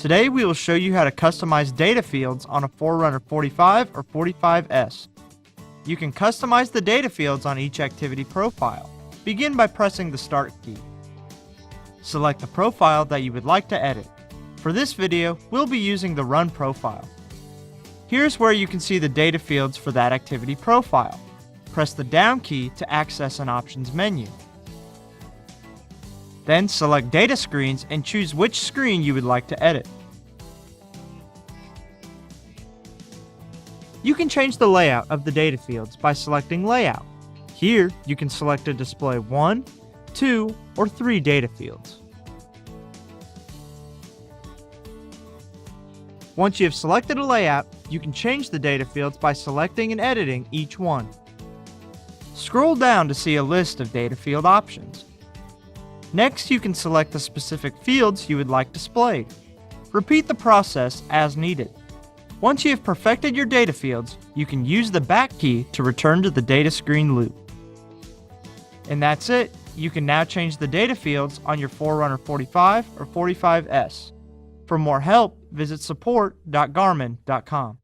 Today we will show you how to customize data fields on a Forerunner 45 or 45S. You can customize the data fields on each activity profile. Begin by pressing the Start key. Select the profile that you would like to edit. For this video, we'll be using the Run profile. Here's where you can see the data fields for that activity profile. Press the down key to access an options menu. Then select Data Screens and choose which screen you would like to edit. You can change the layout of the data fields by selecting Layout. Here, you can select to display 1, 2, or 3 data fields. Once you have selected a layout, you can change the data fields by selecting and editing each one. Scroll down to see a list of data field options. Next, you can select the specific fields you would like displayed. Repeat the process as needed. Once you have perfected your data fields, you can use the back key to return to the data screen loop. And that's it. You can now change the data fields on your Forerunner 45 or 45S. For more help, visit support.garmin.com.